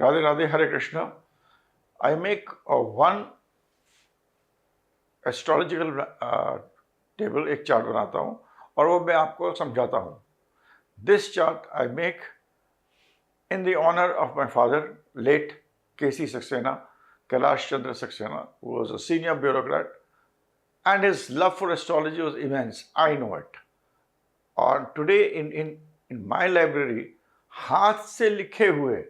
Radhe Radhe, Hare Krishna. I make one astrological table, एक chart बनाता हूँ और वो मैं आपको समझाता हूँ. This chart I make in the honor of my father, late K.C. Saxena, Kailash Chandra Saxena, who was a senior bureaucrat, and his love for astrology was immense. I know it. और today in my library, हाथ से लिखे हुए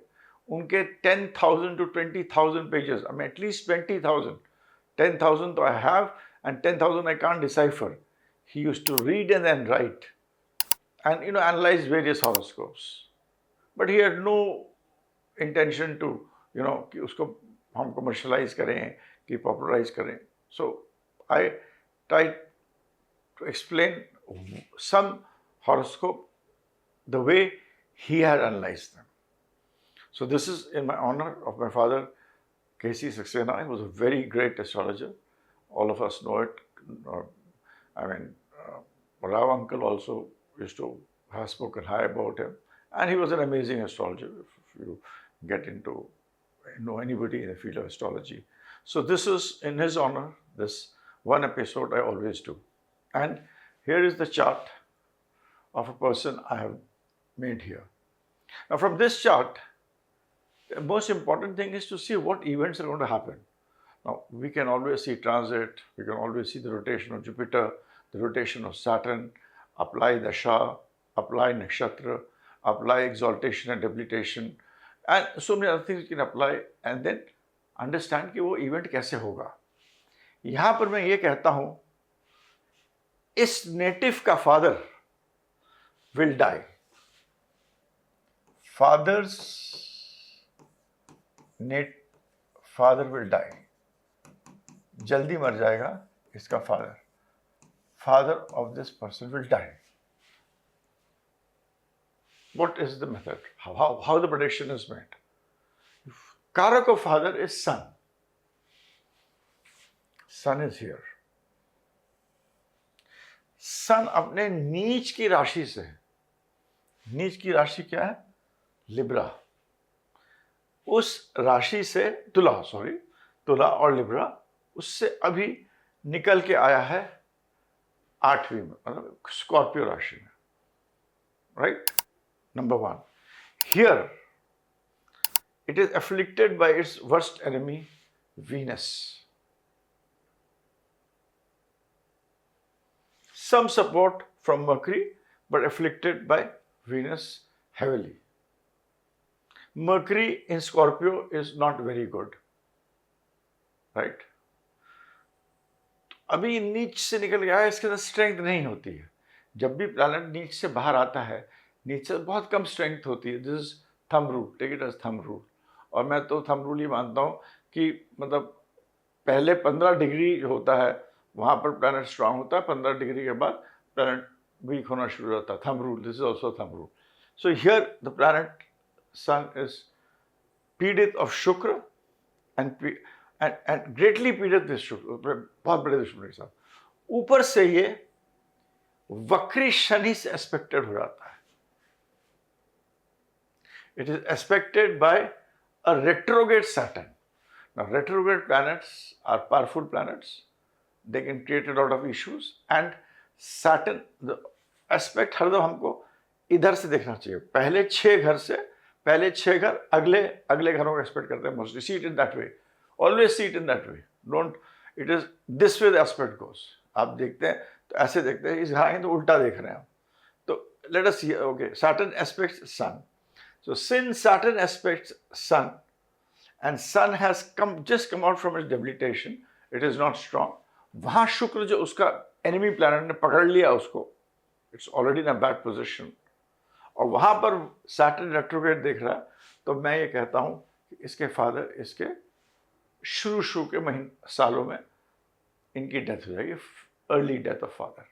उनके 10,000 to 20,000 pages, I mean at least 20,000. 10,000 I have and 10,000 I can't decipher. He used to read and then write and analyze various horoscopes. But he had no intention to कि उसको हम commercialize करें कि popularize करें. So I tried to explain some horoscope the way he had analyzed them. So this is in my honor of my father, K.C. Saxena. He was a very great astrologer. All of us know it. Rao uncle also used to have spoken high about him. And he was an amazing astrologer, if you get into know anybody in the field of astrology. So this is in his honor, this one episode I always do. And here is the chart of a person I have made here. Now from this chart, the most important thing is to see what events are going to happen. Now we can always see transit, we can always see the rotation of Jupiter, the rotation of Saturn, apply dasha, apply nakshatra, apply exaltation and debilitation, and so many other things you can apply, and then understand कि वो event कैसे होगा. यहाँ पर मैं ये कहता हूँ, इस native का father will die. Father will die. जल्दी मर जाएगा इसका father. Father of this person will die. What is the method? How the prediction is made? Karak of father is sun. Sun is here. Sun अपने नीच की राशि से, नीच की राशि क्या है? लिब्रा. उस राशि से तुला और लिब्रा, उससे अभी निकल के आया है 8वीं में, मतलब स्कॉर्पियो राशि में. Right? Number one. Here, it is afflicted by its worst enemy, Venus. Some support from Mercury, but afflicted by Venus heavily. Mercury in Scorpio is not very good. Right? अभी नीच से निकल गया है, इसके अंदर स्ट्रेंथ नहीं होती है. जब भी प्लैनेट नीच से बाहर आता है, नीच से बहुत कम स्ट्रेंथ होती है. This is thumb rule, take it as thumb rule. और मैं तो थंब रूल ही मानता हूँ कि मतलब पहले 15 डिग्री जो होता है वहाँ पर प्लैनेट स्ट्रांग होता है, 15 डिग्री के बाद प्लैनेट वीक होना शुरू होता है. Thumb rule, this is also thumb rule. So here the planet sun is पीड़ित ऑफ शुक्र एंड ग्रेटली पीड़ित विद शुक्र, बहुत बड़े दुश्मन के साथ. ऊपर से ये वक्री शनि से एस्पेक्टेड हो जाता है. It is aspected by a retrograde Saturn. Now, retrograde planets are powerful planets. They can create a lot of issues. And Saturn, the aspect हरदम हमको इधर से देखना चाहिए. पहले 6 घर से, पहले 6 घर अगले घरों को एक्सपेक्ट करते हैं. Mostly see it in that way. Always see it in that way. Don't. It is this way the aspect goes. आप देखते हैं तो ऐसे देखते हैं, इस घर तो उल्टा देख रहे हैं. तो let us see. Okay, Saturn aspects Sun. So since Saturn aspects Sun, and Sun has just come out from its debilitation, it is not strong. वहाँ शुक्र जो उसका enemy planet ने पकड़ लिया उसको, it's already in a bad position. और वहाँ पर Saturn retrograde देख रहा है, तो मैं ये कहता हूँ कि इसके फादर, इसके शुरू के सालों में इनकी डेथ हो जाएगी, early death of father.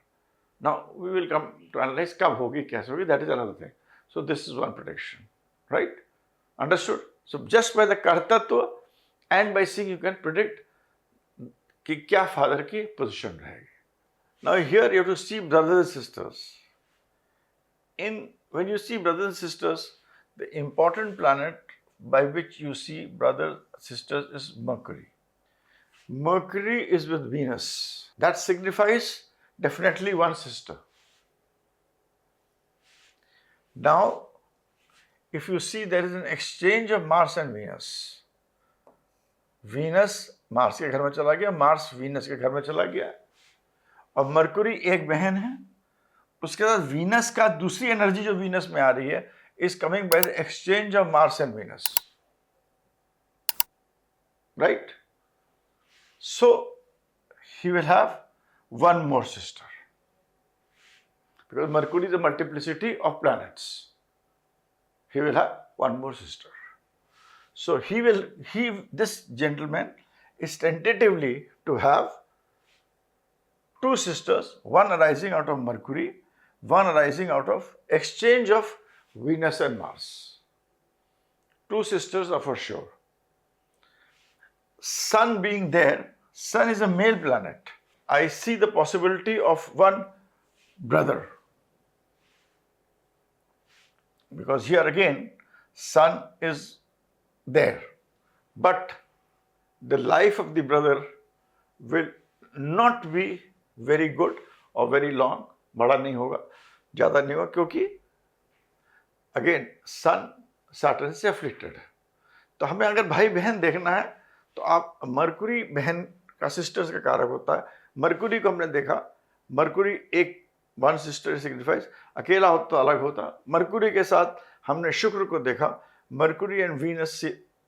Now we will come to analyze कब होगी, कैसे होगी, that is another thing. So this is one prediction. Right? Understood? So just by the Kartatva and by seeing you can predict कि क्या father की position रहेगी. Now here you have to see brothers and sisters. When you see brothers and sisters, the important planet by which you see brothers, sisters is Mercury. Mercury is with Venus. That signifies definitely one sister. Now, if you see there is an exchange of Mars and Venus. Venus Mars के घर में चला गया, Mars Venus के घर में चला गया, और मरकुरी एक बहन है, उसके साथ वीनस का दूसरी एनर्जी जो वीनस में आ रही है is coming by the exchange of Mars and Venus. Right? So, he will have one more sister. Because Mercury is a multiplicity of planets. He will have one more sister. So, this gentleman is tentatively to have two sisters, one arising out of Mercury, one arising out of exchange of Venus and Mars. Two sisters are for sure. Sun being there, Sun is a male planet. I see the possibility of one brother. Because here again, Sun is there. But the life of the brother will not be very good or very long. बड़ा नहीं होगा, ज़्यादा नहीं होगा, क्योंकि again सन Saturn से afflicted है. तो हमें अगर भाई बहन देखना है तो आप मरकुरी बहन का सिस्टर्स का कारक होता है. मरकुरी को हमने देखा, मरकुरी एक वन सिस्टर सिग्निफाइज, अकेला होता तो अलग होता. मरकुरी के साथ हमने शुक्र को देखा, Mercury and Venus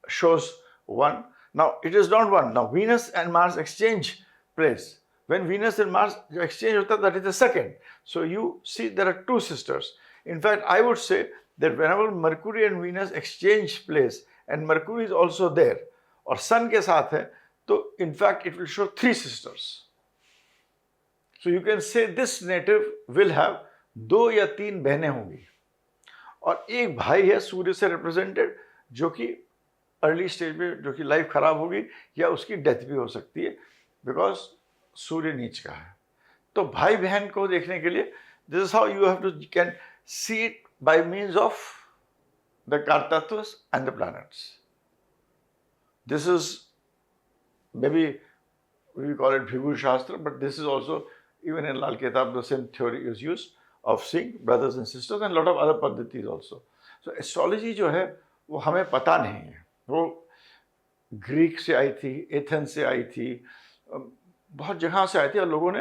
shows one. Now it is not one. Now Venus and Mars exchange place. When Venus and Mars exchange hota, that is the second. So you see there are two sisters. In fact, I would say that whenever Mercury and Venus exchange place and Mercury is also there और Sun के साथ है, तो in fact it will show three sisters. So you can say this native will have दो या तीन बहनें होंगी और एक भाई है सूर्य से रिप्रेजेंटेड, जो कि अर्ली स्टेज में, जो कि लाइफ खराब होगी या उसकी डेथ भी हो सकती है, बिकॉज सूर्य नीच का है. तो भाई बहन को देखने के लिए this is how you have to can see it by means of the कारतत्वस and the planets. This is maybe we call it Bhrigu Shastra, but this is also even in Lal Kitab the same theory is used of seeing brothers and sisters and lot of other पद्धतिज also. So astrology जो है वो हमें पता नहीं है. वो Greek से आई थी, एथेंस से आई थी, बहुत जगह से आई थी, और लोगों ने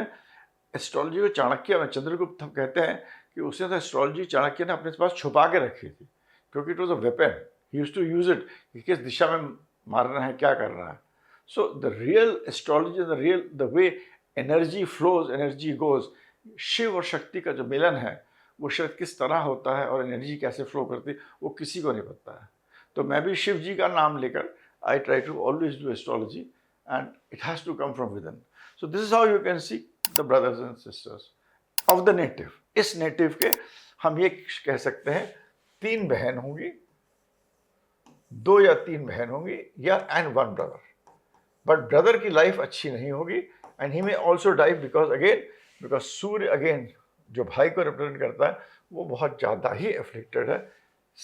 एस्ट्रोलॉजी को चाणक्य में, चंद्रगुप्त हम कहते हैं कि उसने तो एस्ट्रोलॉजी चाणक्य ने अपने पास छुपा के रखी थी, क्योंकि it was a weapon. He used to use it कि किस दिशा में मारना है, क्या करना है. So the real astrology, the way energy flows, energy goes, Shiva और शक्ति का जो मिलन है वो शायद किस तरह होता है और एनर्जी कैसे फ्लो करती है वो किसी को नहीं पता है. तो मैं भी शिव जी का नाम लेकर I try to always do astrology and it has to come from within. So this is how you can see the brothers and sisters of the native. इस नेटिव के हम ये कह सकते हैं तीन बहन होंगी, दो या तीन बहन होंगी, या and one brother. But brother की लाइफ अच्छी नहीं होगी and he may also die because Surya again जो भाई को रिप्रेजेंट करता है वो बहुत ज़्यादा ही अफ्लिक्टेड है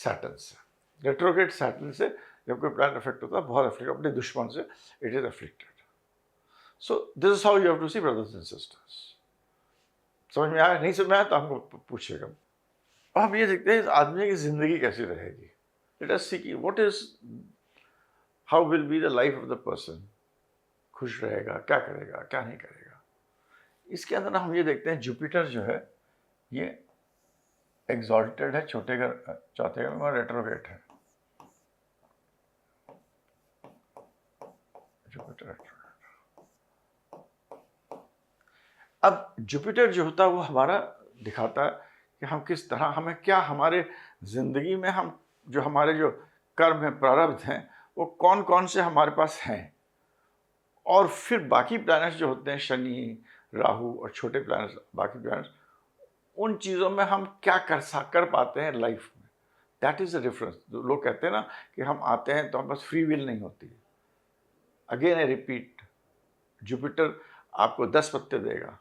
सैटर्न से. रेट्रोग्रेड सैटर्न से जब कोई प्लैनेट अफेक्ट होता है बहुत अफ्लिक्टेड, अपने दुश्मन से it is afflicted. So this is how you have to see brothers and sisters. समझ में आया? नहीं समझ में आया तो हमको पूछेगा. अब हम ये देखते हैं इस आदमी की जिंदगी कैसी रहेगी. Let us see कि what is, how will be the life of the person. खुश रहेगा, क्या करेगा, क्या नहीं करेगा. इसके अंदर हम ये देखते हैं जुपिटर जो है ये एग्जॉल्टेड है, चौथे घर में रेट्रोग्रेड है. जुपिटर अब जुपिटर जो होता है वो हमारा दिखाता है कि हम किस तरह, हमें क्या, हमारे ज़िंदगी में हम जो हमारे जो कर्म हैं, प्रारब्ध हैं, वो कौन कौन से हमारे पास हैं. और फिर बाकी प्लैनेट्स जो होते हैं, शनि, राहु और छोटे प्लैनेट्स, बाकी प्लैनेट्स, उन चीज़ों में हम क्या कर पाते हैं लाइफ में. That is the difference. लोग कहते हैं ना कि हम आते हैं तो हम बस फ्री विल नहीं होती. अगेन आई रिपीट, जुपिटर आपको 10 पत्ते देगा,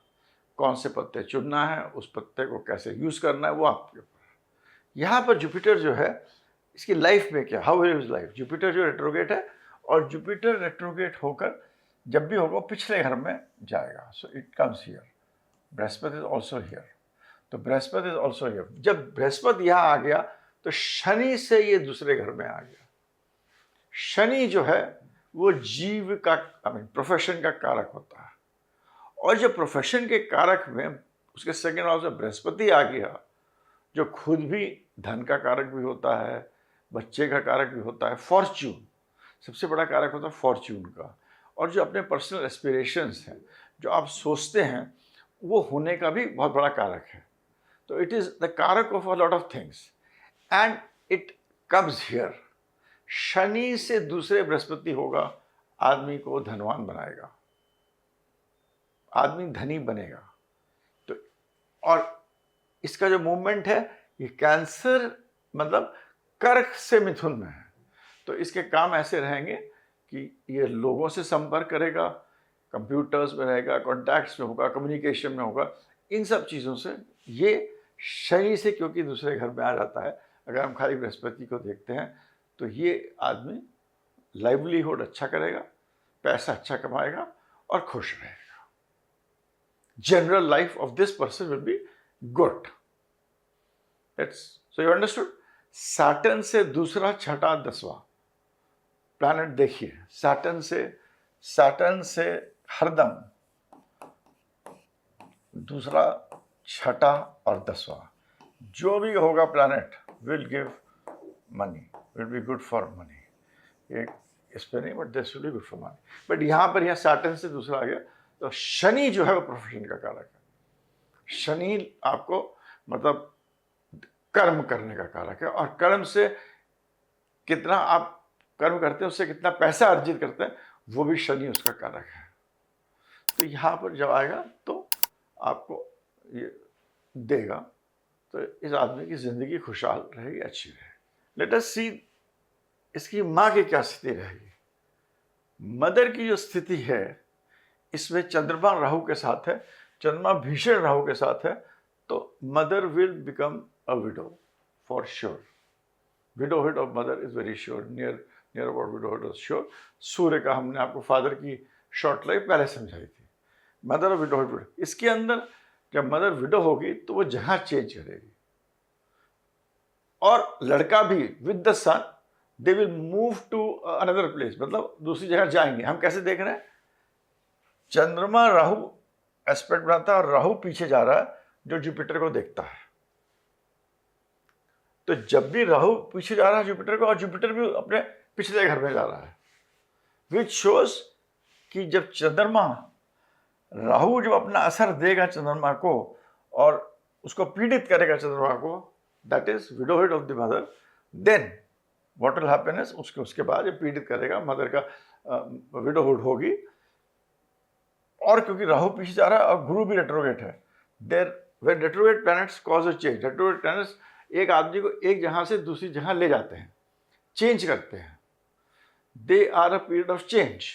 कौन से पत्ते चुनना है, उस पत्ते को कैसे यूज़ करना है वो आपके ऊपर. यहाँ पर जुपिटर जो है इसकी लाइफ में क्या, हाउ इज लाइफ। जुपिटर जो रेट्रोगेट है, और जुपिटर रेट्रोगेट होकर जब भी होगा पिछले घर में जाएगा, so it comes here. Brihaspati is also here, तो बृहस्पति इज ऑल्सो हियर। जब बृहस्पति यहाँ आ गया तो शनि से ये दूसरे घर में आ गया। शनि जो है वो जीव का, आई मीन प्रोफेशन का कारक होता है, और जब प्रोफेशन के कारक में उसके सेकेंड हाउस में बृहस्पति आ गया, जो खुद भी धन का कारक भी होता है, बच्चे का कारक भी होता है, फॉर्च्यून सबसे बड़ा कारक होता है फॉर्च्यून का, और जो अपने पर्सनल एस्पिरेशंस हैं, जो आप सोचते हैं, वो होने का भी बहुत बड़ा कारक है। तो इट इज द कारक of a lot of things and it comes here. Shani से दूसरे बृहस्पति होगा, आदमी को धनवान बनाएगा, आदमी धनी बनेगा। तो और इसका जो मूवमेंट है, ये कैंसर मतलब कर्क से मिथुन में है, तो इसके काम ऐसे रहेंगे कि ये लोगों से संपर्क करेगा, कंप्यूटर्स में रहेगा, कॉन्टैक्ट्स में होगा, कम्युनिकेशन में होगा, इन सब चीज़ों से। ये शनि से क्योंकि दूसरे घर में आ जाता है, अगर हम खाली बृहस्पति को देखते हैं, तो ये आदमी लाइवलीहुड अच्छा करेगा, पैसा अच्छा कमाएगा और खुश रहेगा। General life of this person will be good. So you understood. Saturn से दूसरा, छठा, 10वां प्लैनेट देखिए। सैटर्न से हरदम दूसरा, छठा और 10वां जो भी होगा planet will give money, will be good for money. एक इस पे नहीं, but this will be good for money. But यहाँ पर यहाँ सैटर्न से दूसरा आ गया, तो शनि जो है वो प्रोफेशन का कारक है। शनि आपको मतलब कर्म करने का कारक है, और कर्म से कितना आप कर्म करते हैं, उससे कितना पैसा अर्जित करते हैं, वो भी शनि उसका कारक है। तो यहाँ पर जब आएगा तो आपको ये देगा, तो इस आदमी की जिंदगी खुशहाल रहेगी, अच्छी रहेगी। लेट अस सी इसकी माँ की क्या स्थिति रहेगी। मदर की जो स्थिति है, इसमें चंद्रमा राहु के साथ है, चंद्रमा भीषण राहु के साथ है, तो mother will become a widow for sure. Widowhood of mother is very sure, near about widowhood is sure. सूर्य का हमने आपको फादर की शॉर्ट लाइफ पहले समझाई थी। मदर विडोहुड, इसके अंदर जब मदर विडो होगी तो वो जहां चेंज करेगी, और लड़का भी with the son they will move to another place, मतलब दूसरी जगह जाएंगे। हम कैसे देख रहे हैं, चंद्रमा राहु एस्पेक्ट बनाता है और राहु पीछे जा रहा है जो जुपिटर को देखता है। तो जब भी राहु पीछे जा रहा है जुपिटर को, और जुपिटर भी अपने पिछले घर में जा रहा है, विच शोज कि जब चंद्रमा, राहु जब अपना असर देगा चंद्रमा को और उसको पीड़ित करेगा चंद्रमा को, that is widowhood of the mother, then what will happen is, उसके बाद ये पीड़ित करेगा, मदर का विडोहुड होगी। और क्योंकि राहु पीछे जा रहा है और गुरु भी रेट्रोगेट है, there when retrograde planets cause a change, retrograde planets एक आदमी को एक जगह से दूसरी जगह ले जाते हैं, चेंज करते हैं, they are a period of change,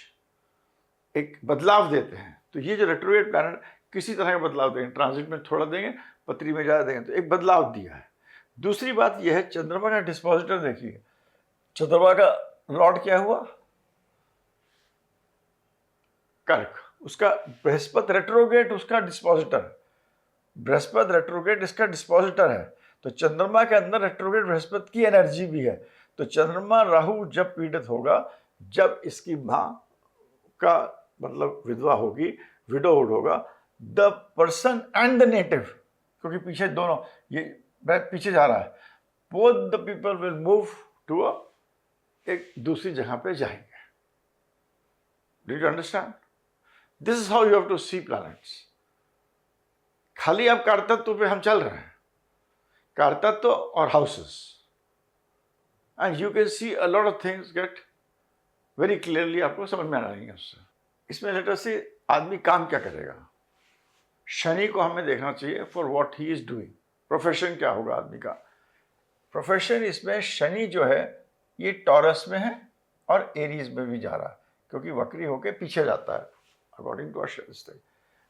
एक बदलाव देते हैं। तो ये जो रेट्रोगेट प्लैनेट किसी तरह का बदलाव देंगे, ट्रांजिट में थोड़ा देंगे, पत्री में ज़्यादा देंगे, तो एक बदलाव दिया है। दूसरी बात यह है, चंद्रमा का डिस्पोजिटर देखिए, चंद्रमा का लॉर्ड क्या हुआ, कर्क, उसका बृहस्पति रेट्रोगेट उसका डिस्पोजिटर, बृहस्पति रेट्रोगेट इसका डिस्पोजिटर है। तो चंद्रमा के अंदर रेट्रोगेट बृहस्पति की एनर्जी भी है। तो चंद्रमा राहु जब पीड़ित होगा, जब इसकी माँ का मतलब विधवा होगी, विडोहुड होगा, the person and the native, क्योंकि पीछे दोनों, ये पीछे जा रहा है, both the people will move to एक दूसरी जगह पे जाएंगे। Do you understand? This is how you have to see planets. खाली अब कारतत्व पे हम चल रहे हैं, कारतत्व और houses, and you can see a lot of things get very clearly, आपको समझ में आ रही है उससे। इसमें लेटर से आदमी काम क्या करेगा, शनि को हमें देखना चाहिए for what he is doing, profession क्या होगा आदमी का। प्रोफेशन इसमें शनि जो है ये टॉरस में है और एरीज में भी जा रहा है, क्योंकि वक्री होके पीछे जाता है अकॉर्डिंग टू अश्विन।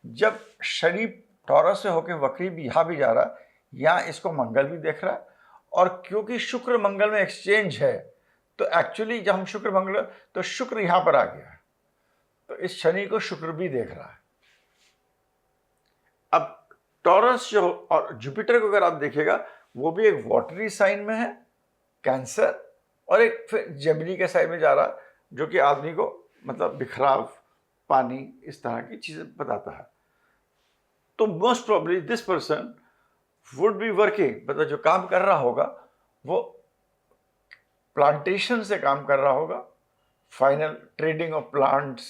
जब शनि टॉरस से होके वक्री भी यहाँ भी जा रहा है, यहाँ इसको मंगल भी देख रहा है और क्योंकि शुक्र मंगल में एक्सचेंज है तो एक्चुअली जब हम शुक्र मंगल तो शुक्र यहां पर आ गया है, तो इस शनि को शुक्र भी देख रहा है। अब टॉरस जो और जुपिटर को अगर आप देखिएगा वो भी एक वाटरी साइन में है, कैंसर, और एक फिर जेमिनी के साइन में जा रहा जो कि आदमी को मतलब बिखराव, पानी, इस तरह की चीजें बताता है। तो most probably this person would be working, मतलब जो काम कर रहा होगा वो प्लांटेशन से काम कर रहा होगा, final trading of plants,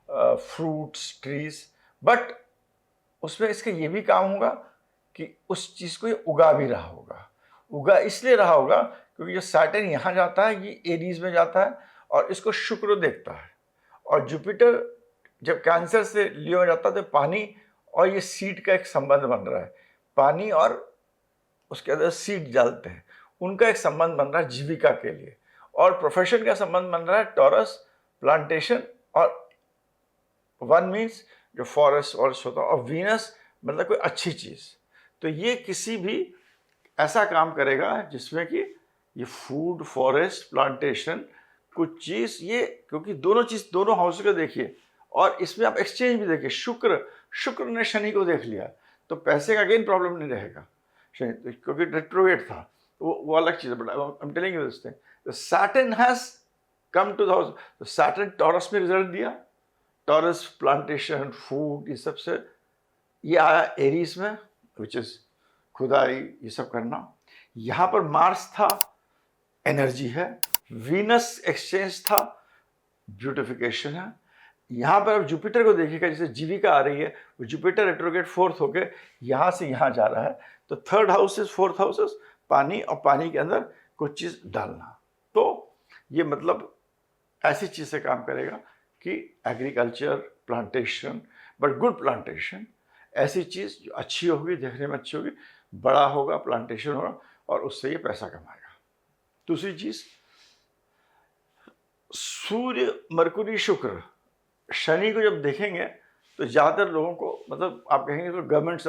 fruits, trees, but उसमें इसका ये भी काम होगा कि उस चीज को ये उगा भी रहा होगा। उगा इसलिए रहा होगा क्योंकि जो सैटर्न यहां जाता है ये एरीज में जाता है और इसको शुक्र देखता है, और जुपिटर जब कैंसर से लियो में जाता है तो पानी और ये सीड का एक संबंध बन रहा है, पानी और उसके अंदर सीड डालते हैं, उनका एक संबंध बन रहा है जीविका के लिए, और प्रोफेशन का संबंध बन रहा है टॉरस, प्लांटेशन, और वन मीन्स जो फॉरेस्ट और होता है, और वीनस मतलब कोई अच्छी चीज। तो ये किसी भी ऐसा काम करेगा जिसमें कि ये फूड, फॉरेस्ट, प्लांटेशन, कुछ चीज, ये क्योंकि दोनों चीज दोनों हाउस को देखिए, और इसमें आप एक्सचेंज भी देखिए, शुक्र ने शनि को देख लिया तो पैसे का अगेन प्रॉब्लम नहीं रहेगा शनि, क्योंकि रेट्रोगेट था, वो अलग चीज है। But I am telling you this thing, the Saturn has come to the house, तो सैटर्न टॉरस में रिजल्ट दिया, टॉरस, प्लांटेशन, फूड, ये सब से ये आया एरीज में, विच इज खुदाई, ये सब करना। यहां पर मार्स था, एनर्जी है, वीनस एक्सचेंज था, ब्यूटिफिकेशन है। यहां पर अब जुपिटर को देखिएगा, जैसे जीविका आ रही है, वो जुपिटर रेट्रोगेट फोर्थ होके यहां से यहां जा रहा है, तो third house is fourth house is पानी, और पानी के अंदर कुछ चीज डालना। तो ये मतलब ऐसी चीज से काम करेगा कि agriculture, plantation, but good plantation, ऐसी चीज जो अच्छी होगी, देखने में अच्छी होगी, बड़ा होगा, प्लांटेशन होगा, और उससे ये पैसा कमाएगा। दूसरी चीज, सूर्य, मरकुरी, शुक्र, शनि को जब देखेंगे तो ज़्यादातर लोगों को मतलब आप कहेंगे तो गवर्नमेंट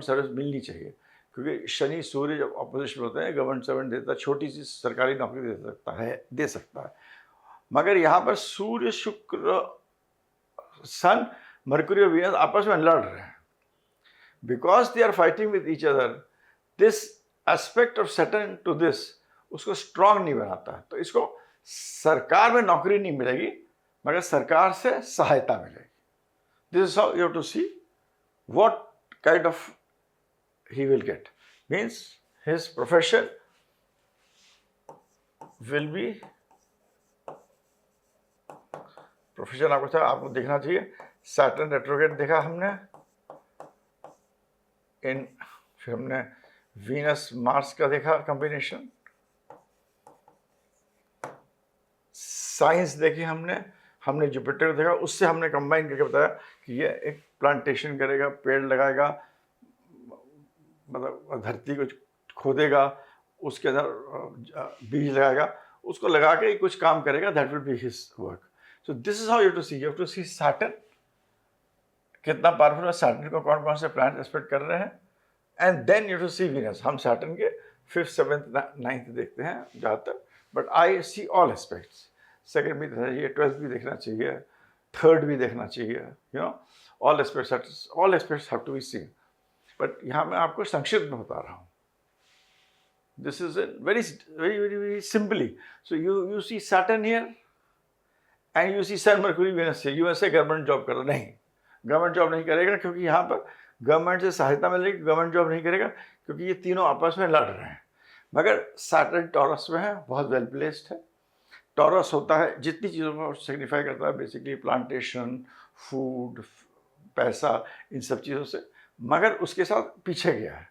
सर्विस मिलनी चाहिए, क्योंकि शनि सूर्य जब अपोजिशन होते हैं गवर्नमेंट सर्वेंट देता है, छोटी सी सरकारी नौकरी दे सकता है। मगर यहाँ पर सूर्य, शुक्र, सन, मरकुरी और वीनस आपस में लड़ रहे हैं, because they are fighting with each other. This aspect of Saturn to this उसको स्ट्रांग नहीं बनाता है, तो इसको सरकार में नौकरी नहीं मिलेगी मगर सरकार से सहायता मिलेगी। This is how you have to see what kind of he will get, means his profession will be, profession आपको देखना चाहिए। सैटर्न रेट्रोगेट देखा हमने, फिर हमने वीनस मार्स का देखा कॉम्बिनेशन, साइंस देखी हमने जुपिटर देखा, उससे हमने कंबाइन करके बताया कि ये एक प्लांटेशन करेगा, पेड़ लगाएगा, मतलब धरती को खोदेगा, उसके अंदर बीज लगाएगा, उसको लगा के कुछ काम करेगा, that will be his work. So this is how you have to see Saturn कितना पावरफुल है, सैटर्न को कौन कौन से प्लैनेट एक्सपेक्ट कर रहे हैं, and then you to see Venus. हम सैटर्न के 5th, 7th, 9th देखते हैं ज़्यादातर, but I see all aspects. Second भी देखना चाहिए, 12th भी देखना चाहिए, 3rd भी देखना चाहिए, you know, all aspects have to be seen. But यहाँ मैं आपको संक्षिप्त में बता रहा हूँ। This is very very very very simply. So you see Saturn here and you see sun, Mercury, Venus से। यूएसए गवर्नमेंट जॉब कर रहा, नहीं, गवर्नमेंट जॉब नहीं करेगा क्योंकि यहाँ पर गवर्नमेंट से सहायता मिलेगी, गवर्नमेंट जॉब नहीं करेगा क्योंकि ये तीनों आपस में लड़ रहे हैं। मगर सैटर्न टॉरस में है, बहुत वेल प्लेस्ड है। टॉरस होता है जितनी चीज़ों को सिग्निफाई करता है, बेसिकली प्लांटेशन, फूड, पैसा, इन सब चीज़ों से। मगर उसके साथ पीछे गया है,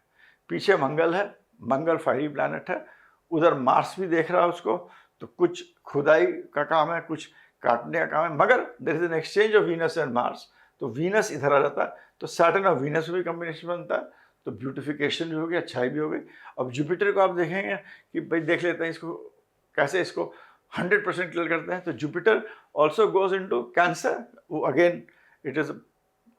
पीछे मंगल है, मंगल फायरी प्लैनेट है, उधर मार्स भी देख रहा है उसको, तो कुछ खुदाई का काम है, कुछ काटने का काम है, मगर there is an exchange of Venus and Mars, तो वीनस इधर आ जाता है, तो सैटर्न और वीनस भी कॉम्बिनेशन बनता है, तो ब्यूटिफिकेशन भी होगी, अच्छाई भी होगी। अब जुपिटर को आप देखेंगे कि भाई देख लेते हैं इसको कैसे इसको 100% क्लियर करते हैं। तो Jupiter also goes into cancer, वो अगेन इट इज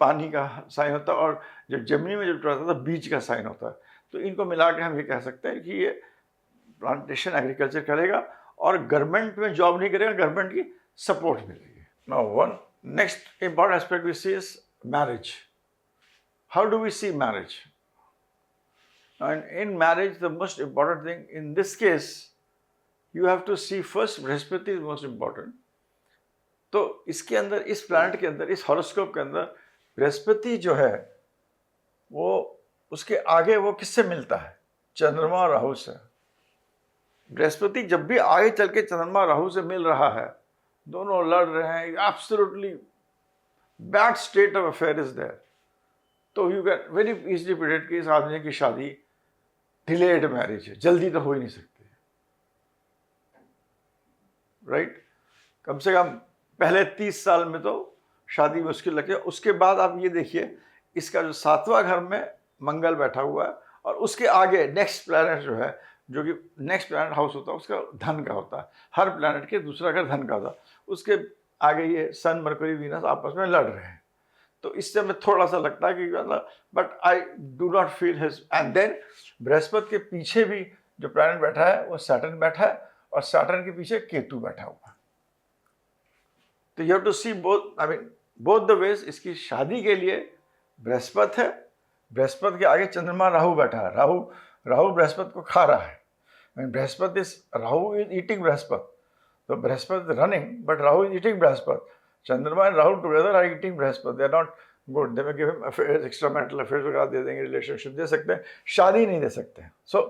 पानी का साइन होता है, और जब जेमिनी में जब रहता था बीज का साइन होता है, तो इनको मिला के हम ये कह सकते हैं कि ये प्लांटेशन एग्रीकल्चर करेगा और गवर्नमेंट में जॉब नहीं करेगा, गवर्नमेंट की सपोर्ट मिलेगी। Now one next important aspect we see is marriage. How do we see marriage? And in marriage, the most important thing in this case, you have to see first Brihaspati is most important. तो इसके अंदर, इस planet के अंदर, इस horoscope के अंदर बृहस्पति जो है वो उसके आगे वो किससे मिलता है? चंद्रमा और राहु से। बृहस्पति जब भी आगे चल के चंद्रमा राहु से मिल रहा है, दोनों लड़ रहे हैं, absolutely bad state of affair is there, तो you can very easily predict कि इस आदमी की शादी डिलेड मैरिज है, जल्दी तो हो ही नहीं सकती, राइट? कम से कम पहले 30 साल में तो शादी मुश्किल लगे। उसके बाद आप ये देखिए, इसका जो 7वां घर में मंगल बैठा हुआ है और उसके आगे नेक्स्ट प्लैनेट जो है, जो कि नेक्स्ट प्लैनेट हाउस होता है उसका धन का होता है, हर प्लैनेट के दूसरा घर धन का होता है, उसके आगे ये सन मरकरी वीनस आपस में लड़ रहे हैं। तो इससे हमें थोड़ा सा लगता है कि मतलब, but I do not feel his. And then बृहस्पति के पीछे भी जो प्लैनेट बैठा है वो सैटर्न बैठा है और सैटर्न के पीछे केतु बैठा हुआ है। तो you have to see both, I mean both the ways. इसकी शादी के लिए बृहस्पति है, बृहस्पति के आगे चंद्रमा राहु बैठा है, राहु बृहस्पति को खा रहा है। Brihaspati is, Rahu is eating Brihaspati, तो Brihaspati running but Rahu is eating Brihaspati. Chandrama and Rahu together are eating Brihaspati, they are not good, they may give him affairs, extramarital affairs वगैरह दे देंगे, relationship दे सकते हैं, शादी नहीं दे सकते हैं। So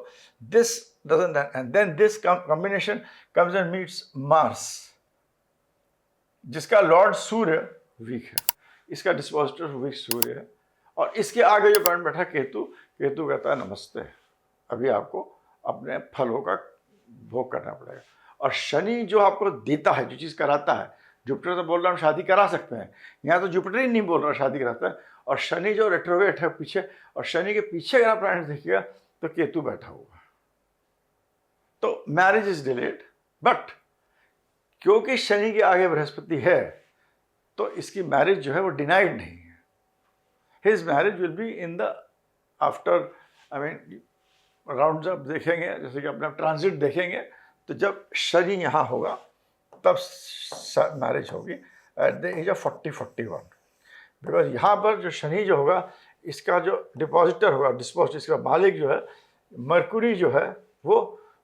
this doesn't, and then this combination comes and meets Mars, जिसका Lord सूर्य week है, इसका डिस्पोजिटर वीक सूर्य है, और इसके आगे जो प्लैनेट बैठा केतु, केतु कहता है नमस्ते, अभी आपको अपने फलों का भोग करना पड़ेगा। और शनि जो आपको देता है, जो चीज़ कराता है, जुपिटर तो बोल रहा हम शादी करा सकते हैं, यहाँ तो जुपिटर ही नहीं बोल रहा शादी कराता है, और शनि जो रेट्रोग्रेड है पीछे, और शनि के पीछे अगर आप प्लैनेट देखिएगा तो केतु बैठा हुआ है। तो मैरिज इज डिलेड, बट क्योंकि शनि के आगे बृहस्पति है तो इसकी मैरिज जो है वो डिनाइड नहीं है। His marriage will be in the after, I mean round जब देखेंगे, जैसे कि अपना ट्रांजिट देखेंगे, तो जब शनि यहाँ होगा तब मैरिज होगी एट द एज ऑफ 40-41। बिकॉज यहाँ पर जो शनि जो होगा, इसका जो डिपॉजिटर होगा, डिस्पोज, इसका मालिक जो है मरकुरी जो है वो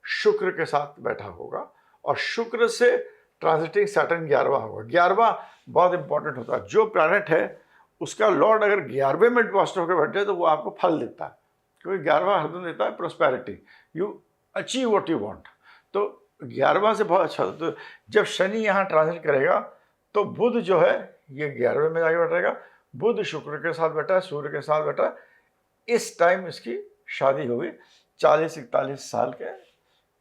शुक्र के साथ बैठा होगा, और शुक्र से ट्रांजिटिंग सैटर्न 11वां होगा। 11वां बहुत इंपॉर्टेंट होता है। जो प्लैनेट है उसका लॉर्ड अगर 11वें में डिपॉजिटर होकर बैठे तो वो आपको फल देता है, क्योंकि 11वां हरदम देता है prosperity, you achieve what you want. तो 11वां से बहुत अच्छा होता है। तो जब शनि यहाँ ट्रांजिट करेगा तो बुध जो है ये 11वें में जाके बैठेगा, बुध शुक्र के साथ बैठा है, सूर्य के साथ बैठा है। इस टाइम इसकी शादी होगी 40-41 साल के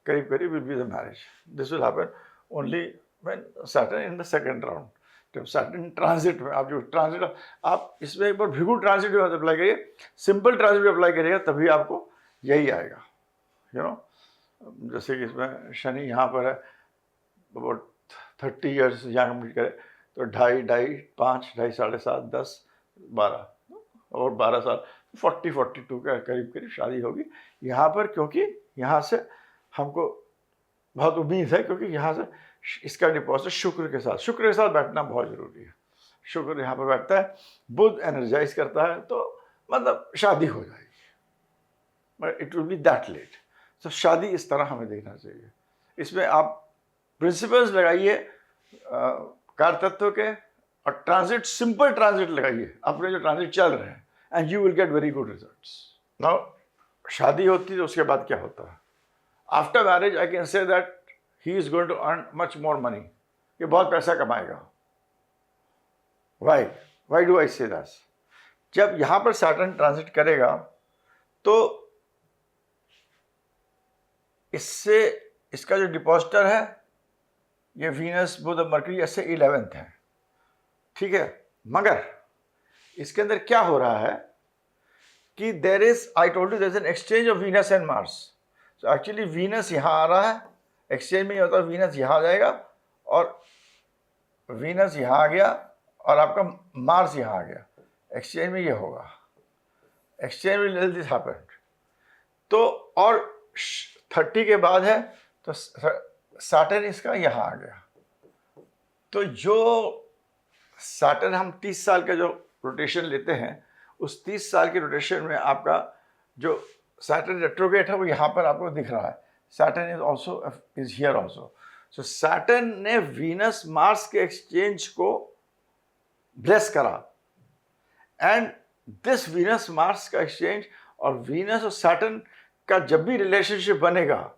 करीब करीब will be the marriage. This will happen only when Saturn in the second round. जब सैटर्न ट्रांजिट में, आप जो ट्रांजिट, आप इसमें एक बार भृगु ट्रांजिट भी अप्लाई करिए, सिंपल ट्रांजिट भी अप्लाई करिएगा, तभी आपको यही आएगा। यू नो, जैसे कि इसमें शनि यहाँ पर है, अबाउट 30 ईयर्स यहाँ कंप्लीट करे तो 2.5, 5, 2.5, 7.5, 10, 12 और 12 साल 40-42 के करीब करीब शादी होगी यहाँ पर। क्योंकि यहाँ से हमको बहुत उम्मीद है, क्योंकि यहाँ से इसका डिपॉजिट शुक्र के साथ बैठना बहुत ज़रूरी है। शुक्र यहाँ पर बैठता है, बुध एनर्जाइज करता है, तो मतलब शादी हो जाएगी, but it will be that late. तो शादी इस तरह हमें देखना चाहिए। इसमें आप प्रिंसिपल्स लगाइए कार तत्व के, और ट्रांजिट, सिंपल ट्रांजिट लगाइए अपने जो ट्रांजिट चल रहे हैं, and you will get very good results. Now शादी होती है तो उसके बाद क्या होता है? After marriage I can say that he is going to earn much more money, ये बहुत पैसा कमाएगा। Why do I say that? जब यहाँ पर सैटर्न ट्रांजिट करेगा तो इससे इसका जो डिपॉजिटर है ये वीनस, बुध और मरकरी, ऐसे 11th है, ठीक है। मगर इसके अंदर क्या हो रहा है कि there is, I told you, there is an exchange of Venus and Mars. So actually Venus यहाँ आ रहा है, एक्सचेंज में ये होता है वीनस यहाँ आ जाएगा और वीनस यहाँ आ गया और आपका मार्स यहाँ आ गया, एक्सचेंज में ये होगा। एक्सचेंज में दिस हैपेंड। तो और 30 के बाद है तो सैटर्न इसका यहाँ आ गया। तो जो सैटर्न हम 30 साल का जो रोटेशन लेते हैं, उस 30 साल के रोटेशन में आपका जो सैटर्न रेट्रोग्रेड है वो यहाँ पर आपको दिख रहा है। Saturn is here also. So Saturn ने वीनस मार्स के एक्सचेंज को ब्लेस करा, एंड दिस वीनस मार्स का एक्सचेंज और वीनस और सैटर्न का जब भी रिलेशनशिप बनेगा,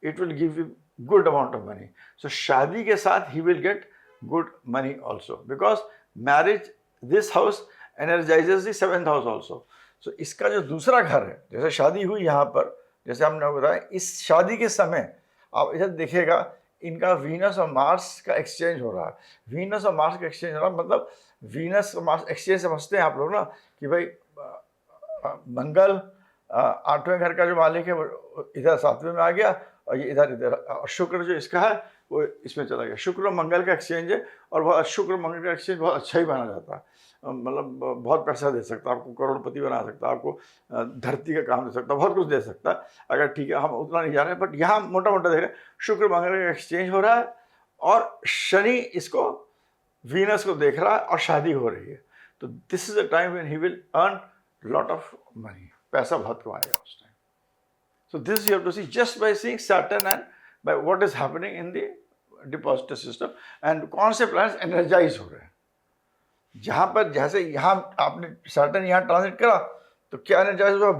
it will give you good amount of money. So शादी के साथ ही will get good money also, because marriage, this house energizes the 7th house also. So इसका जो दूसरा घर है, जैसे शादी हुई यहाँ पर, जैसे हमने बताया, इस शादी के समय आप इधर देखिएगा इनका वीनस और मार्स का एक्सचेंज हो रहा है। वीनस और मार्स का एक्सचेंज हो रहा है, मतलब वीनस और मार्स एक्सचेंज समझते हैं आप लोग ना, कि भाई मंगल 8वें घर का जो मालिक है वो इधर 7वें में आ गया, और ये इधर, और शुक्र जो इसका है वो इसमें चला गया। शुक्र और मंगल का एक्सचेंज है, और बहुत शुक्र और मंगल का एक्सचेंज बहुत अच्छा ही माना जाता है। मतलब बहुत पैसा दे सकता है, आपको करोड़पति बना सकता है, आपको धरती का काम दे सकता है, बहुत कुछ दे सकता है। अगर ठीक है, हम उतना नहीं जा रहे हैं, बट यहाँ मोटा मोटा देख रहे हैं शुक्र मंगल का एक्सचेंज हो रहा है, और शनि इसको वीनस को देख रहा है, और शादी हो रही है। तो this is the time when he will earn lot of money, पैसा बहुत कमाएगा उस time. So this you have to see just by seeing Saturn and by what is happening in the depositor system, and कौन से planets energise हो रहे हैं। जहाँ पर जैसे यहाँ आपने सैटर्न यहाँ ट्रांजिट करा तो क्या एनर्जाइज हुआ?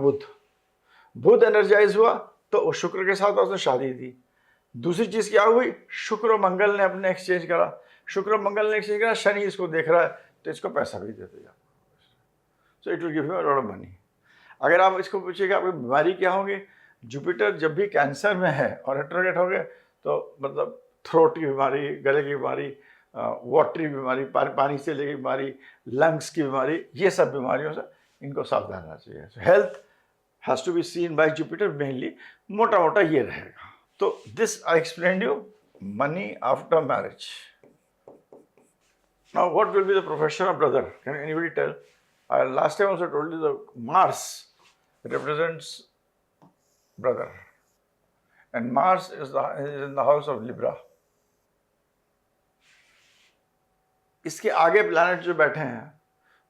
बुध एनर्जाइज हुआ, तो वो शुक्र के साथ उसने शादी दी। दूसरी चीज क्या हुई? शुक्र और मंगल ने अपने एक्सचेंज करा, शुक्र और मंगल ने एक्सचेंज करा, शनि इसको देख रहा है तो इसको पैसा भी देते जाओ। So it will give you a lot of money. अगर आप इसको पूछिएगा आपकी बीमारी क्या होगी, जुपिटर जब भी कैंसर में है और रेट्रोग्रेड हो गए तो मतलब थ्रोट की बीमारी, गले की बीमारी, वाटरी बीमारी, पानी से लेकर बीमारी, लंग्स की बीमारी, ये सब बीमारियों से इनको सावधान रहना चाहिए। Health has to be seen by Jupiter mainly, मोटा मोटा ये रहेगा। तो this I explain you money after marriage. Now what will be the profession of brother? Can anybody tell? Last time also told you the Mars represents brother, and Mars is in the house of Libra. इसके आगे planet जो बैठे हैं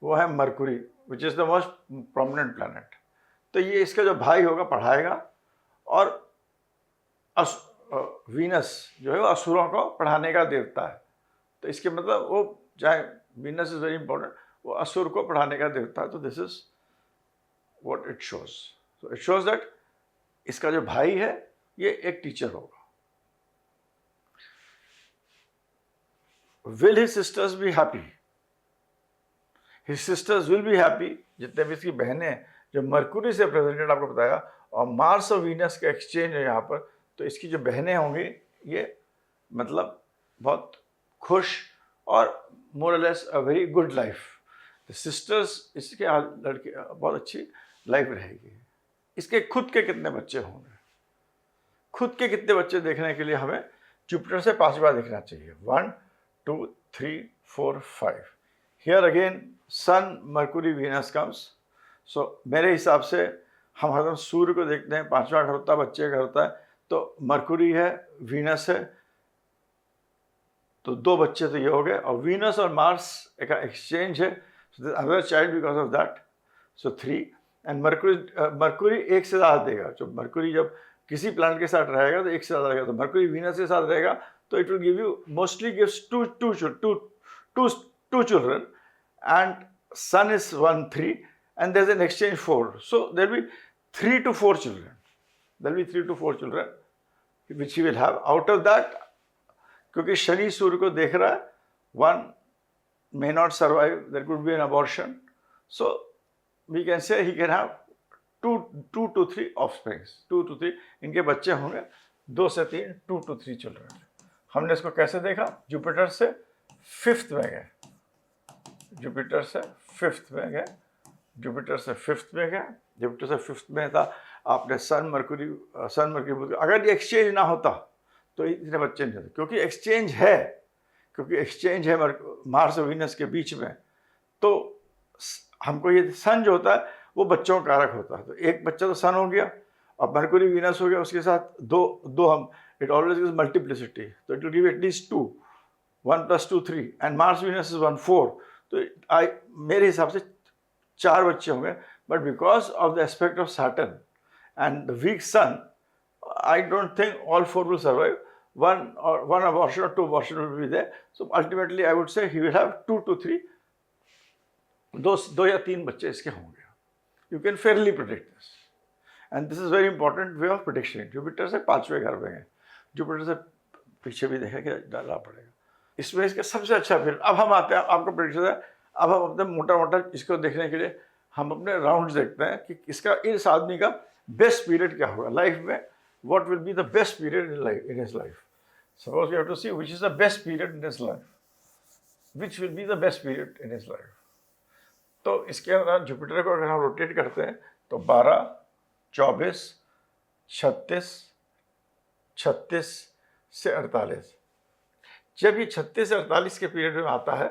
वो है Mercury, which is the most prominent planet. तो ये इसका जो भाई होगा पढ़ाएगा, और वीनस जो है वो असुरों को पढ़ाने का देवता है। तो इसके मतलब वो, चाहे वीनस इज वेरी इंपॉर्टेंट, वो असुर को पढ़ाने का देवता है। तो this is what it shows. So it shows that इसका जो भाई है ये एक टीचर होगा। Will his sisters be happy? His sisters will be happy, जितने भी इसकी बहनें हैं, जो मरकुरी से प्रेजेंटेड आपको बताया, और मार्स और वीनस का एक्सचेंज है यहाँ पर, तो इसकी जो बहनें होंगी ये मतलब बहुत खुश और more less a very good life. The sisters, इसके लड़के बहुत अच्छी लाइफ रहेगी। इसके खुद के कितने बच्चे होंगे, खुद के कितने बच्चे देखने के लिए हमें जुपिटर से 5 बार देखना चाहिए। 1 2 3 4 5। Here again sun Mercury Venus comes. So मेरे हिसाब से हम हरदम सूर्य को देखते हैं, 5वां घर होता है, बच्चे का घर होता है, तो मरकुरी है, वीनस है, तो 2 बच्चे तो ये हो गए, और वीनस और मार्स का एक्सचेंज है, so another child because of that, so 3। And Mercury एक से ज़्यादा देगा। जो मरकुरी जब किसी प्लैनेट के साथ रहेगा तो एक से ज़्यादा रहेगा, तो मरकुरी वीनस के साथ रहेगा तो it will give you, mostly gives two children, and sun is 1 3, and there's an exchange 4, so there'll be 3 to 4 children. There'll be 3 to 4 children which he will have. Out of that, क्योंकि शनि सूर्य को देख रहा है, 1 may not survive, there could be an abortion, so we can say he can have 2 to 3 offsprings, 2 to 3 इनके बच्चे होंगे, 2 से 3, 2 to 3 children. हमने इसको कैसे देखा? जुपिटर से 5th में गए, जुपिटर से 5th में गए, जुपिटर से 5th में गए, जुपिटर से 5th में था आपने सन मरकुरी बुध। अगर ये एक्सचेंज ना होता तो इतने बच्चे नहीं होते, क्योंकि एक्सचेंज है मार्स और वीनस के बीच में, तो हमको ये सन जो होता है वो बच्चों का कारक होता है। तो एक बच्चा तो सन हो गया, अब मरकुरी वीनस हो गया, उसके साथ दो हम, इट ऑलवेज गिव्स मल्टीप्लिसिटी, तो it will give at least 2, 1 + 2 3, and Mars Venus is 1 4, तो मेरे हिसाब से 4 बच्चे होंगे, but because of the aspect of Saturn and the weak sun, I don't think all 4 will survive. One abortion or 2 abortion will be there. So ultimately, I would say he will have 2 to 3, 2 या 3 बच्चे इसके होंगे. You can fairly predict this, and this is very important way of prediction. Jupiter से 5वें घर में है, Jupiter से पीछे भी देखा कि डालना पड़ेगा. इसमें इसका सबसे अच्छा पीरियड. अब हम आते हैं, आपका प्रेडिक्शन है. अब हम अपने मोटा इसको देखने के लिए हम अपने राउंड देखते हैं कि इसका इस आदमी का बेस्ट पीरियड क्या होगा लाइफ में. What will be the best period in his life? Suppose we have to see which is the best period in his life. Which will be the best period in his life? तो इसके अंदर Jupiter को अगर हम rotate करते हैं तो 12, 24, 36, 36 से 48. जब ये 36 से 48 के पीरियड में आता है,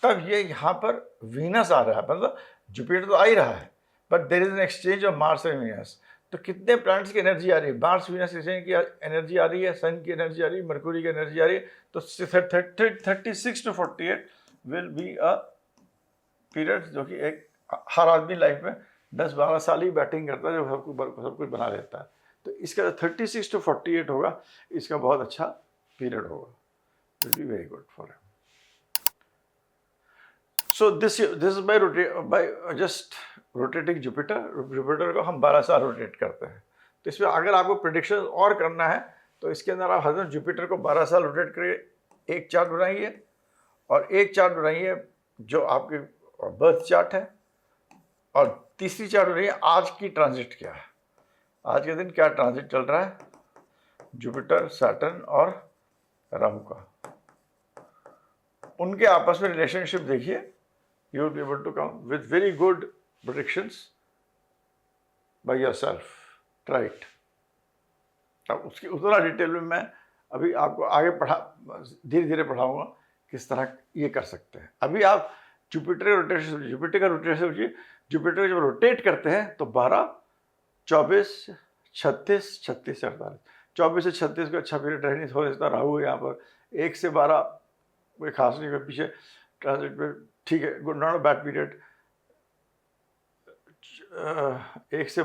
तब ये यहाँ पर वीनस आ रहा है. मतलब जुपिटर तो आ ही रहा है, but there is an exchange of Mars and Venus. तो कितने प्लैनेट्स की एनर्जी आ रही है? मार्स वीनस की एनर्जी आ रही है, सन की एनर्जी आ रही है, मरकुरी की एनर्जी आ रही है. तो 36 to 48 will be a period जो कि एक हर आदमी लाइफ में 10-12 साल ही बैटिंग करता है, जो सब कुछ बना लेता है. तो इसका 36 to 48 होगा, इसका बहुत अच्छा पीरियड होगा. Will be very good for him. So this is by just rotating Jupiter. Jupiter को हम 12 साल रोटेट करते हैं. तो इसमें अगर आपको प्रेडिक्शन और करना है तो इसके अंदर आप हर जुपिटर को 12 साल रोटेट करिए, एक चार्ट बनाइए, और एक चार्ट बनाइए जो आपके बर्थ चार्ट है, और तीसरी चार्ट बनाइए आज की ट्रांजिट क्या है, आज के दिन क्या ट्रांजिट चल रहा है जुपिटर, सैटर्न और राहु का. उनके आपस में रिलेशनशिप देखिए. You will be able to come with very good predictions by yourself. Try it. अब उसकी उतना डिटेल में मैं अभी आपको आगे धीरे धीरे पढ़ाऊंगा किस तरह ये कर सकते हैं. अभी आप जुपिटर का रोटेशन सोचिए. जुपिटर जब रोटेट करते हैं तो 12, 24, 36, 36 से 48. 24 से 36 को अच्छा पीरियड रह नहीं हो सकता. राहु है यहाँ पर. 1 से 12 कोई खास नहीं, पीछे ट्रांजिट पे ठीक है, good, not a bad period. 1 से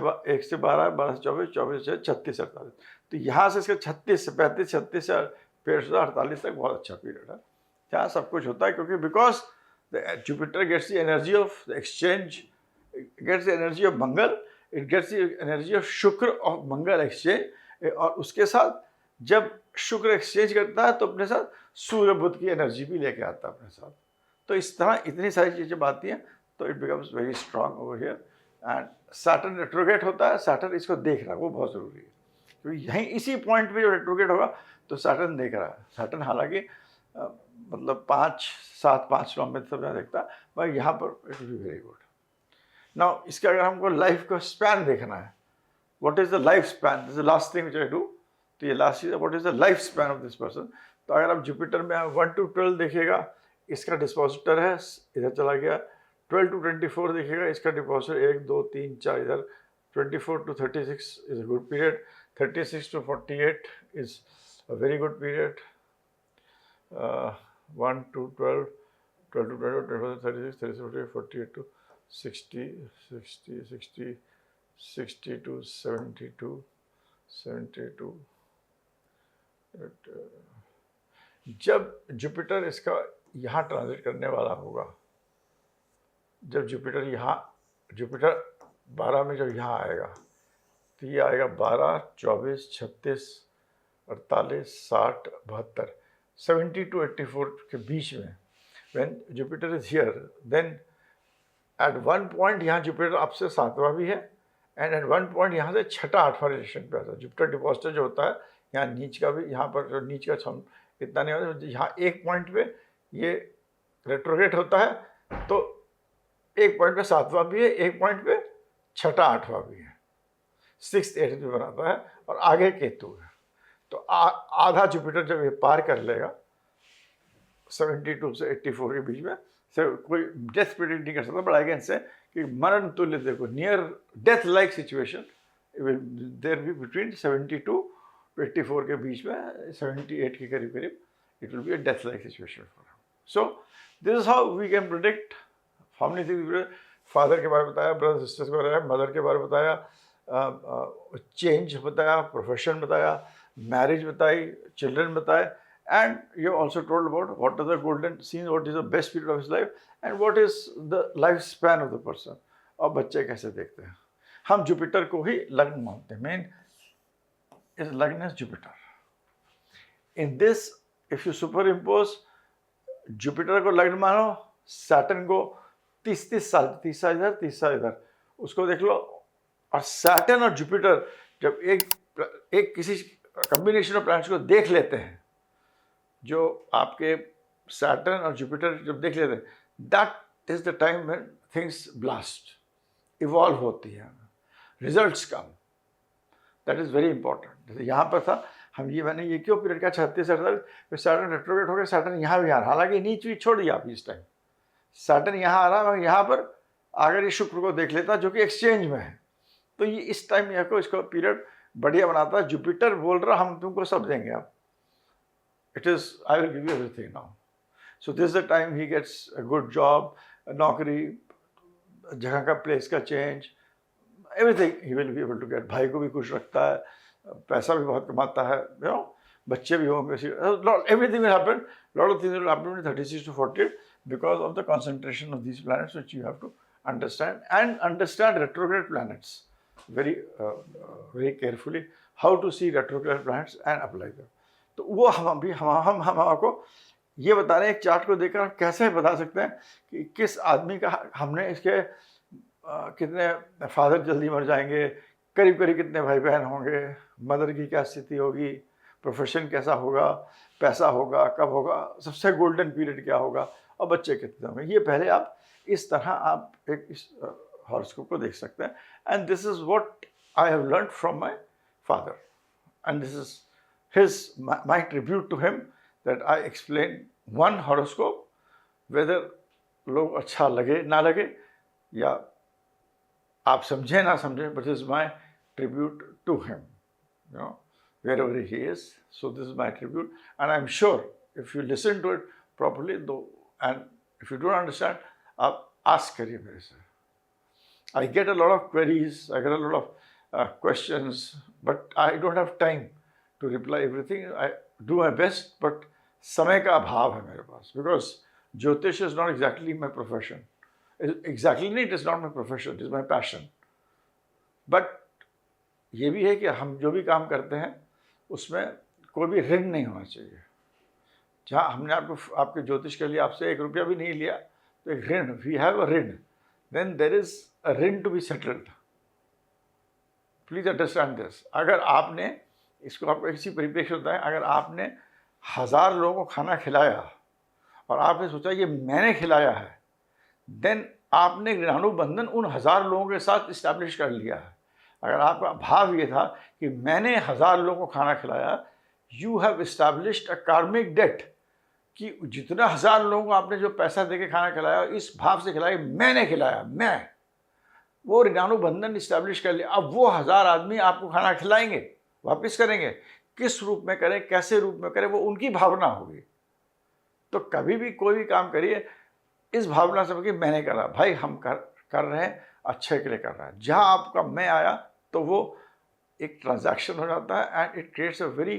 12, 12 से 24, 24 से 36, 48. तो यहाँ से इसका 36 से 35, 36 से 48 तक बहुत अच्छा पीरियड है. यहाँ सब कुछ होता है क्योंकि because the Jupiter gets the energy of the exchange, gets the energy of Mangal, it gets the energy of Shukra of Mangal exchange. और उसके साथ जब शुक्र एक्सचेंज करता है तो अपने साथ सूर्य बुध की एनर्जी भी लेके आता है अपने साथ. तो इस तरह इतनी सारी चीज़ें आती हैं तो it becomes very strong over here. And Saturn retrograde होता है, सैटर्न इसको देख रहा है, वो बहुत ज़रूरी है क्योंकि यहीं इसी पॉइंट पे जो रेट्रोगेट होगा तो सैटर्न देख रहा है. सैटर्न हालांकि मतलब 5 में सब देखता है, पर यहाँ पर it will be very good. Now इसका अगर हमको लाइफ का स्पैन देखना है, what is the life span, this is the last thing which I do. तो ये लास्ट चीज़ है, what is the life span of this person. तो अगर आप जुपिटर में 1 to 12 देखिएगा, इसका डिस्पोजिटर है, इधर चला गया. 12 to 24 देखिएगा, इसका डिपोजिटर 1, 2, 3, 4 इधर. 24 to 36 is a good period. 36 to 48 is a very good period. 1 to 12, 12 to 24, 36, 36, 48 to 60, 60, 60, 60 to 72, 72. जब जुपिटर इसका यहाँ ट्रांजिट करने वाला होगा, जब जुपिटर 12 में जब यहाँ आएगा तो ये आएगा 12, 24, 36, 48, 60, 72, 70 to 84 के बीच में. When Jupiter is here, then at one point यहाँ जुपिटर आपसे 7वां भी है, एंड एट वन पॉइंट यहाँ से 6-8वां रिलेशन पे आता है. जुपिटर डिपोजिटर जो होता है यहाँ नीच का भी, यहाँ पर जो नीच का इतना नहीं होता, यहाँ एक पॉइंट पे ये रेट्रोगेट होता है तो एक पॉइंट पे 7वां भी है, एक पॉइंट पे 6-8वां भी है, 6th 8th भी बनाता है, और आगे केतु है. तो आधा जुपिटर जब ये पार कर लेगा 72 से 84 के बीच में, से कोई डेथ प्रेडिक्ट नहीं कर सकता, बट अगेन से कि मरण तुल्य, देखो near death like situation will there be between 70 to 84 के बीच में, 78 के करीब करीब, it will be a death like situation for him. So this is how we can predict how many things. Father के बारे में बताया, ब्रदर सिस्टर्स के बारे में, मदर के बारे में बताया, चेंज बताया, प्रोफेशन बताया, मैरिज बताई, चिल्ड्रन बताए, and you also told about what are the golden scenes, what is the best period of his life, and what is the lifespan of the person. और बच्चे कैसे देखते हैं. हम जुपिटर को ही लग्न मानते हैं. मेन is लग्न is Jupiter. In this, if you superimpose Jupiter को लग्न मानो, सैटर्न को 30 साल, 30 साल इधर, 30 साल इधर, उसको देख लो. और सैटर्न और जुपिटर जब एक किसी कॉम्बिनेशन ऑफ प्लैनेट्स को देख लेते हैं, जो आपके सैटर्न और जुपिटर जब देख लेते हैं, that is the time when things blast, evolve होती है, results come. That is very important. जैसे यहाँ पर था, मैंने ये क्यों पीरियड का 36-38 फिर सैटर्न रेट्रोग्रेड हो गया, सैटर्न यहाँ भी आ रहा, हालांकि नीच भी छोड़ दिया आप इस टाइम. सैटर्न यहाँ आ रहा है, यहाँ पर अगर ये शुक्र को देख लेता जो कि एक्सचेंज में है, तो ये इस टाइम यहाँ को इसको पीरियड बढ़िया बनाता है. जुपिटर बोल रहा हम तुमको सब देंगे. आप it is, I will give you everything now. So this is the time he gets a good job, a नौकरी, जगह का प्लेस का change, everything he will be able to get. भाई को भी खुश रखता है, पैसा भी बहुत कमाता है, you know, बच्चे भी होंगे. Everything will happen. Lot of things will happen in 36 to 48 because of the concentration of these planets, which you have to understand, and understand retrograde planets very very carefully. How to see retrograde planets and apply them. तो वो हम आपको ये बता रहे हैं, एक chart को देखकर हम कैसे बता सकते हैं कि किस आदमी का हमने इसके कितने फादर जल्दी मर जाएंगे, करीब करीब कितने भाई बहन होंगे, मदर की क्या स्थिति होगी, प्रोफेशन कैसा होगा, पैसा होगा, कब होगा, सबसे गोल्डन पीरियड क्या होगा, और बच्चे कितने होंगे. ये पहले आप इस तरह आप एक इस हॉरोस्कोप को देख सकते हैं. And this is what I have learned from my father, and this is my tribute to him, that I explain one horoscope, whether लोग अच्छा लगे ना लगे या आप समझे ना समझे, but this is my tribute to him, you know, wherever he is. So this is my tribute, and I'm sure if you listen to it properly, though, and if you don't understand, आप ask करिए मेरे से. I get a lot of queries, I get a lot of questions, but I don't have time to reply everything. I do my best, but समय का अभाव है मेरे पास, because ज्योतिष is not exactly my profession. Exactly, it is not my profession, it is my passion. But ये भी है कि हम जो भी काम करते हैं उसमें कोई भी ऋण नहीं होना चाहिए. जहाँ हमने आपके ज्योतिष के लिए आपसे 1 रुपया भी नहीं लिया, तो एक ऋण, we have a ऋण, then there is a ऋण to be settled. Please understand this. अगर आपने इसको आपको इसी परिप्रेक्ष्य होता है, अगर आपने 1000 लोगों को खाना खिलाया और आपने सोचा ये मैंने खिलाया है, देन आपने ऋणानुबंधन उन 1000 लोगों के साथ इस्टेब्लिश कर लिया है. अगर आपका भाव ये था कि मैंने 1000 लोगों को खाना खिलाया, यू हैव इस्टेब्लिश्ड अ कार्मिक डेट, कि जितना 1000 लोगों को आपने जो पैसा दे के खाना खिलाया, इस भाव से खिलाया, मैंने खिलाया, मैं, वो ऋणानुबंधन इस्टेब्लिश कर लिया. अब वो 1000 आदमी आपको खाना खिलाएंगे, वापस करेंगे, किस रूप में करें, कैसे रूप में करें, वो उनकी भावना होगी. तो कभी भी कोई भी काम करिए इस भावना से कि मैंने करा. भाई हम कर रहे हैं, अच्छे के लिए कर रहे हैं. जहाँ आपका मैं आया तो वो एक ट्रांजैक्शन हो जाता है, and it creates a very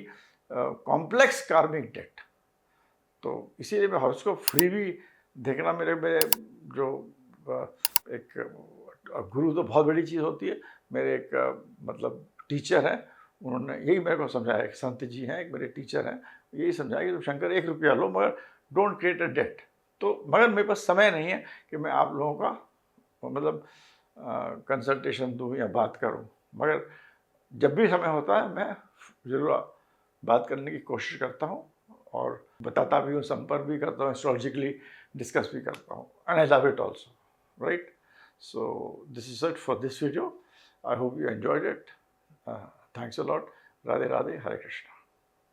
complex कार्मिक डेट. तो इसीलिए मैं हॉरोस्कोप फ्री भी देखना, मेरे जो एक गुरु तो बहुत बड़ी चीज़ होती है. मेरे एक मतलब टीचर हैं, उन्होंने यही मेरे को समझाया, एक संत जी हैं, एक मेरे टीचर हैं, यही समझाया कि तुम शंकर 1 रुपया लो, मगर डोंट क्रिएट अ डेट. तो मगर मेरे पास समय नहीं है कि मैं आप लोगों का मतलब कंसल्टेशन दूँ या बात करूँ, मगर जब भी समय होता है मैं ज़रूर बात करने की कोशिश करता हूँ और बताता भी हूँ, संपर्क भी करता हूँ, एस्ट्रोलॉजिकली डिस्कस भी करता हूँ, and I love it also, right. So this is it for this video. I hope you enjoyed it. Thanks a lot. Radhe Radhe. Hare Krishna.